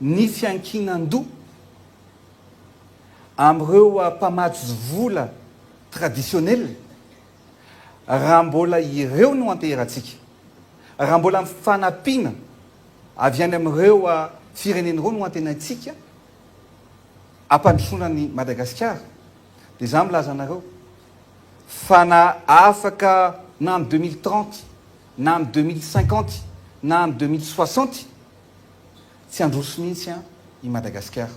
ny fiankinandoha am'ireo mpamatsy vola traditionnel raha mbola ireo no anteratsika, raha mbola mifanampiana avy any amin'ireo firenen'ireo no antenatsika ampandrosoana ny Madagasikara, dia za milaza anareo fa na afaka na amin'ny 2030 na amin'ny 2050 na amin'ny 2060 tsy androso mihitsy i Madagasikara.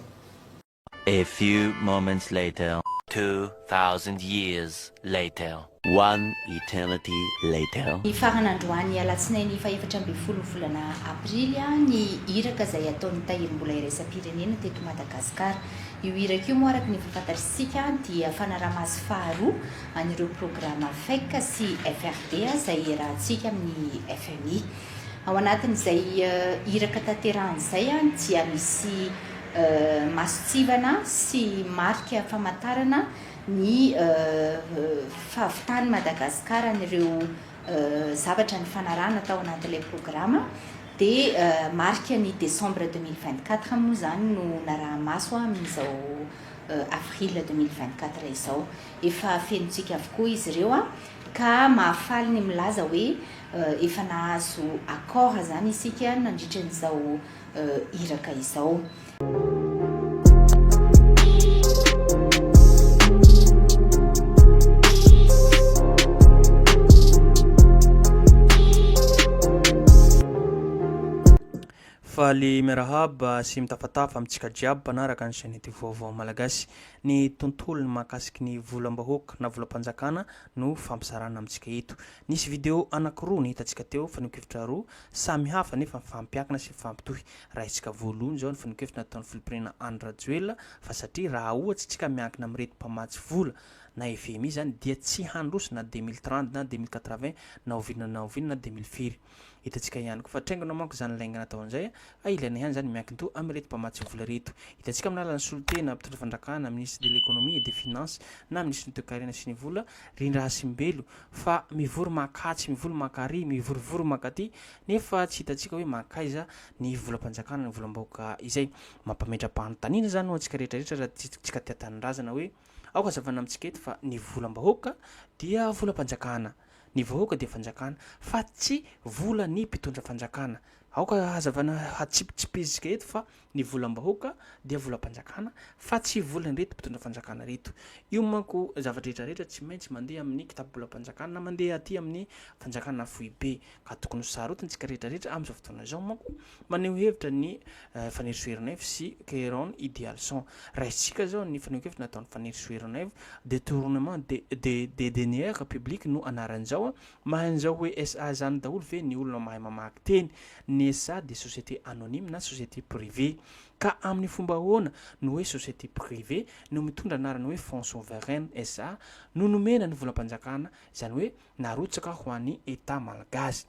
A few moments later, 2,000 years later, one eternity later. Ny faran'androany alatsinainy faefatra ambin'ny folo volana aprily ny iraka izay ataon'ny tahirim-bola iraisam-pirenena teto Madagasikara. Io iraka io moa araka ny fahafantarisika dia fanaraha-maso faharoa an'ireo programa FEC sy FRD izay rahantsika amin'ny FMI. Ao anatin'izay iraka tanteran'izay dia misy masotsivana sy marika famantarana ny fahavitany Madagasikara n'ireo zavatra ny fanarahana tao anatin'ilay programa, dia marika ny décembre 2024 moa zany no naraha-maso amin'izao avril 2024 izao. Efa fenontsika avokoa izy ireo ka mahafaly ny milaza hoe efa nahazo accord zany isika nandritra n'izao iraka izao. Faly miarahaba sy mitafatafa amintsika jiaby mpanaraka ny chaîne vaovao malagasy. Ny tontolo ny mahakasiky ny volam-bahoaka na volam-panjakana no fampisarana amintsika eto. Nisy video anankiroa ny hitantsika teo, fanokefitra roa samy hafa nefa mifampiakina sy mifampitohy. Raha isika voalohany zao ny fanokefitra nataon'ny filompirena Andra Joel fa satria raha ohatsy tsika miankina amin'ny reto mpamatsy vola na FMI zany dia tsy handroso na 2030 na 2080 na ovinana na 2000 hitantsika ihany koa fa traingana manko zany laingana tao an'izay ilaina ihany zany miankin-to amin'ny reto mpamatsy vola reto. Hitantsika amin'ny alalan'ny solotena mpitondra fandrakana ministre de l'économie et des finances na ministre ny toe-karena sy ny vola Rindra Simbelo fa mivory makatsy, mivory makary, mivorivory makaty nefa tsy hitantsika hoe makaiza ny volam-panjakana ny volam-bahoaka izay. Mampametram-panontaniana zany ho antsika rehetrarehetra raha tsika tia tanindrazana hoe aoka zavana amintsika eto fa ny volam-bahoaka dia volam-panjakana, ny vahoaka dia fanjakana fa tsy vola ny mpitondra fanjakana. Aoka hazavana hatsipitsipizika eto fa ny volam-bahoaka dia volam-panjakana fa tsy vola ny reto mpitondra fanjakana reto. Io manko zavatra rehetrarehetra tsy maintsy mandeha amin'ny kitapo bolam-panjakana na mandeha aty amin'ny fanjakana foibe ka tokony sarotintsika rehetrarehetra amin'izao fotoana izao manko maneho hevitra ny Faneri Soeronef sy Kéron Idéalson. Raha isika zao ny faneho hevitra nataon'ny Faneri Soeronef détournement des deniers publics no anaran'izao mahan'izao hoe SA zany daholo ve ny olona mahay mamaky teny. Ny SA des sociétés anonymes na société privée ka amin'ny fomba ahoana no hoe société privée no mitondra anarany hoe fonds souverain SA no nomena ny volam-panjakana izany hoe narotsaka ho an'ny état malagasy.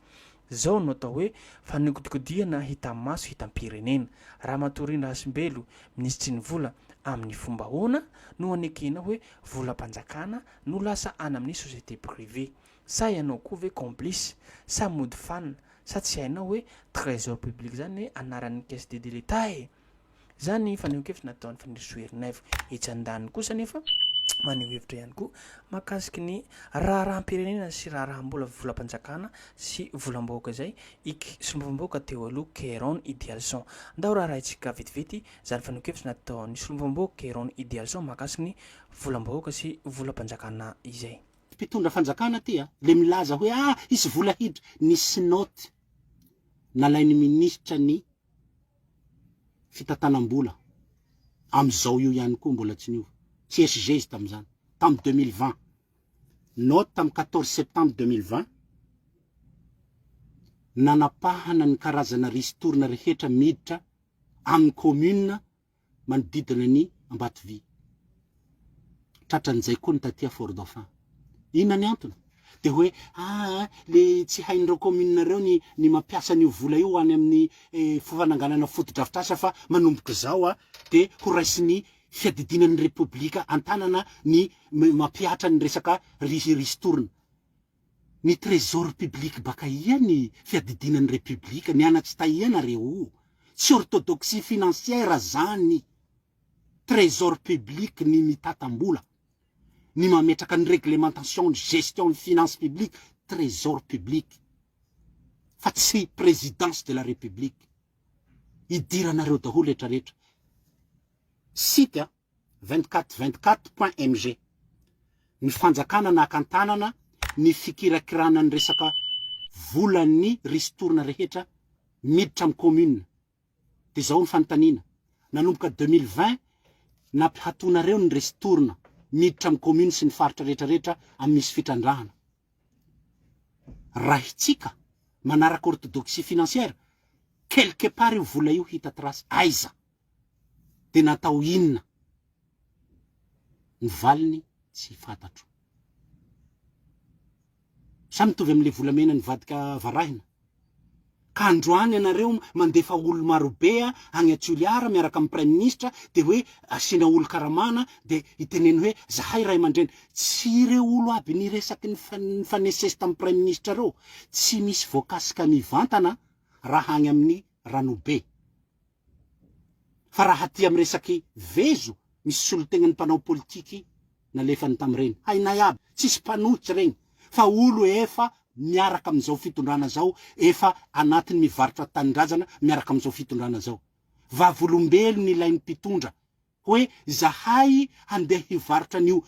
Zao no atao hoe fanodikodihana hitam-maso hitam-pirenena. Ramatoa Rindra Simbelo ministry ny vola amin'ny fomba ahoana no anekena hoe volam-panjakana no lasa any amin'ny société privée. Sa ianao koa ve complice sa mody fanina sa tsy hainao hoe trésor public zany anaran'ny caisse de l'État zany faneho hevitra nataon'ny Faneri Soeronef. Etsy andaniny kosa nefa maneho hevitra ihany koa mahakasiky ny raharaham-pirenena sy raharaham-bola volam-panjakana sy volam-bahoaka izay solombavam-bahoaka teo aloha Kéron Idéalson. Ndao raha itsika vetivety zany faneho hevitra nataon'ny solombavam-bahoaka Kéron Idéalson mahakasiky ny volam-bahoaka sy volam-panjakana izay. Mpitondra fanjakana ty le milaza hoe isy vola hidra nisy note nalain'ny ministra ny fitantanam-bola am'izao io ihany koa mbola tsy niova CSG izy tam'izany tam 2020 note tam 14 septembre 2020 nanapahana ny karazana ristourna rehetra miditra amin'ny commune manodidina ny Ambatovy tratran'izay koa ny tatia Fort Dauphin. Inona ny antony? De hoe le tsy hain'ireo commune reo ny mampiasa ny vola io any amin'ny fananganana foto-drafitrasa fa manomboka zao de ho raisin'ny fiadidinan'ny republika antanana ny mampiatra ny resaka ristourna. Ny trésor public baka ia ny fiadidinan'ny republika ny anatsy tahiana reo. tsy orthodoxie financière zany trésor public ny mitatam-bola ny mametraka ny réglementation de gestion de finance publique trésor public fa tsy présidence de la république idiranareo daholo rehetrarehetra site 2424.mg ny fanjakana na akantanana ny fikirakirana ny resaka volan'ny ristourna rehetra miditra amin'ny commune de zao ny fanontaniana nanomboka 2020 nampihatonareo ny ristourna miditra amin'ny commune sy ny faritra rehetrarehetra amin'ny misy fitrandrahana raha itsika manaraka orthodoxie financière quelque part io vola io hita trasy aiza de natao inona ny valiny tsy fantatro samy mitovy amin'le volamena ny vadika varahina ka androany ianareo mandefa olo marobe agny Atsioliara miaraka amin'ny prime ministre de hoe asina olo karamana de iteneny hoe zahay ray aman-dreny tsy ireo olo aby ny resaky ny fanesesy tamin'ny prime ministre reo tsy misy voakasika mivantana raha agny amin'ny ranobe fa raha aty amin'ny resaky vezo misy solotegnany mpanao politiky nalefany tamin'ireny hainay aby tsisy mpanohitsy regny fa olo efa miaraka am'izao fitondrana zao efa anatiny mivarotra tanindrazana miaraka am'izao fitondrana zao vavolombelo ny ilain'ny mpitondra hoe zahay handeha hivarotra an'io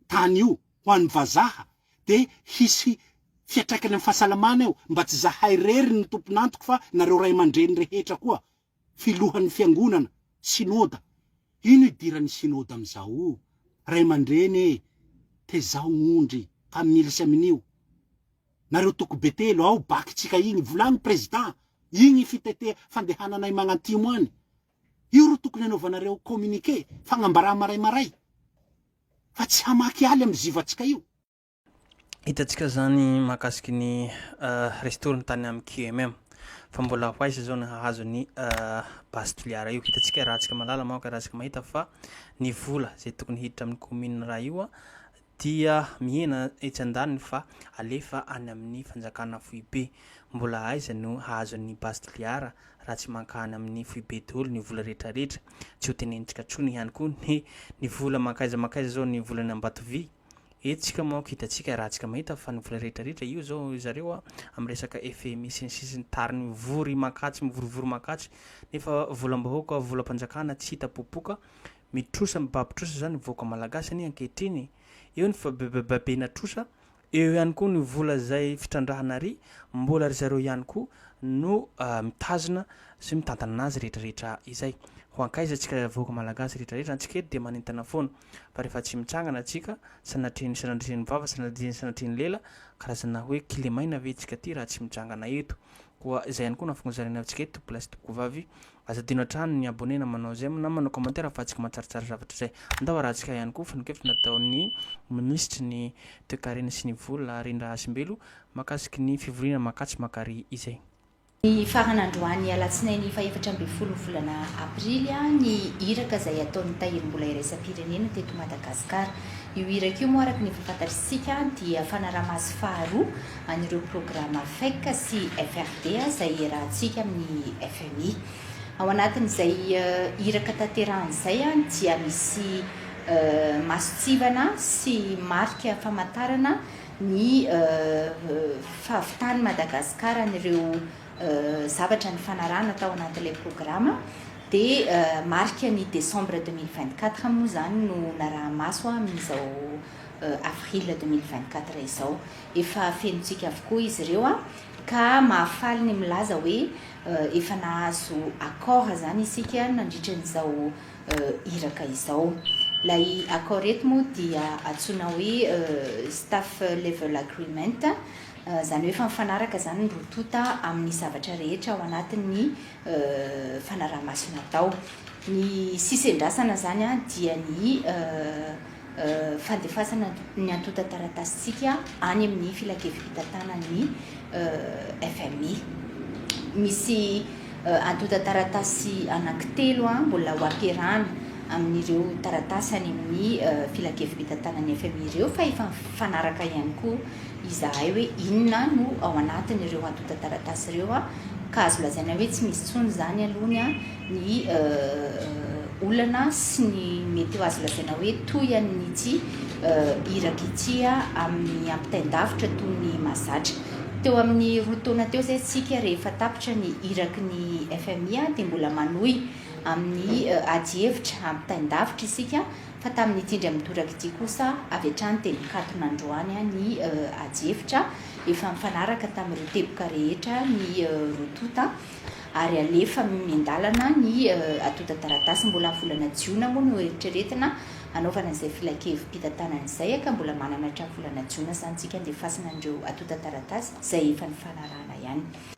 tany io ho an'ny vazaha de hisy fiatraikany amin'ny fahasalamana eo mba tsy zahay rery ny tompon'antoko fa nareo ray aman-dreny rehetra koa filohan'ny fiangonana synôda ino idiran'ny synôda am'izao ray aman-dreny te zao ondry ka milisa amin'io nareo toko betelo ao bakitsika igny volagny président igny fitete fandehananay magnantimo any io ro tokony anaovanareo communiqué fagnambara maray fa tsy hamaky aly amy zivatsika io hitatsika zany mahakasiky ny restaurant tany amin'ny QMM fa mbola ho aiza zao ny hahazo ny base toliara io hitatsika rahantsika malala manko rahantsika mahita fa ny vola zay tokony hiditra amin'ny commune raha io dia mihena etsy andaniny fa alefa any amin'ny fanjakana foibe mbola aiza no hahazo ny base toliara raha tsy mankany amin'ny foibe daholo ny vola rehetrarehetra tsy ho tenenitsika trony ihany koa ny vola makaiza zao ny volany Ambatovy etsika manko hitatsika rahantsika mahita fa ny vola rehetrarehetra io zao zareo amin'ny resaka FMI sisiny tariny vory makatsy mivorivory makatsy nefa volam-bahoaka volam-panjakana tsy hita popoka mitrosa mibabitrosa zany voaka malagasy ny ankehitriny eo ny babena trosa eo ihany koa ny vola zay fitrandrahana ry mbola ry zareo ihany koa no mitazona sy mitantana anazy rehetrarehetra izay ho ankaiza atsika voaka malagasy rehetrarehetra antsika eto dia manentana foana fa rehefa tsy mitsangana atsika sanatren'ny vava sanatren'ny lela karazana hoe kilemaina ve tsika ty raha tsy mitsangana eto koa izay ihany koa nafongonzarena atsika eto place toko vavy azadino atrano ny abonena manao zay na manao commentaire fa atsika matsaratsara zavatra zay andao raha atsika ihany koa fa nikefitra nataon'ny ministre ny toekarena sy ny vola Rindra Asimbelo makasiky ny fivoriana makatsy makary izay ny faran'androany alatsinainy faefatra amby folo volana aprily ny iraka izay ataon'ny tahirim-bola iraisam-pirenena teto Madagasikara io iraka io moa araka ny fafantarisika dia fanaraha-maso faharoa an'ireo programa FEC sy FRD izay rahantsika amin'ny FMI ao anatin'izay iraka tanteran'izay dia misy masotsivana sy marika famantarana ny fahavitany Madagasikara n'ireo zavatra ny fanarahana tao anatin'ilay programa dia marika ny décembre 2024 moa zany no naraha-maso amin'izao avril 2024 izao efa fenotsika avokoa izy ireo ka mahafaly ny milaza hoe efa nahazo accord zany isika nandritra n'izao iraka izao lay accord eto moa dia antsoina hoe staff level agreement zany hoe fa mifanaraka zany rotota amin'ny zavatra rehetra ao anatin'ny fanaraha-maso natao ny sisendrasana zany dia ny fandefasana ny antota taratasitsika any amin'ny filakevim-pitantanany FMI misy antota taratasy anankitelo mbola ho ampiarahana amin'ireo taratasy any amin'ny filakevim-pitantanany FMI ireo fa efa mifanaraka ihany koa izahay hoe inona no ao anatin'ireo antota taratasy ireo ka azo lazaina hoe tsy misy tsony zany alohany a ny olana sy ny mety ho azo lazaina hoe toy an'ity iraka ity a amin'ny ampitain-davitra toy ny mahazatra. Teo amin'ny roa taona teo zay tsika rehefa tapitra ny iraky ny FMI a dia mbola manohy amin'ny ady hevitra ampitain-davitra isika fa tamin'ny tindry amin'ny toraka ity kosa avy hatrany teny Katona androany a ny ady hevitra efa mifanaraka tamin'ireo teboka rehetra ny rotota ary alefa miandalana ny atota taratasy mbola amin'ny volana jiona moa no eritreretina anaovana izay filakevim-pitantanana izay ka mbola manana hatramin'ny volana jiona zany tsika andefasana an'ireo atota taratasy izay efa ny fanarahana ihany.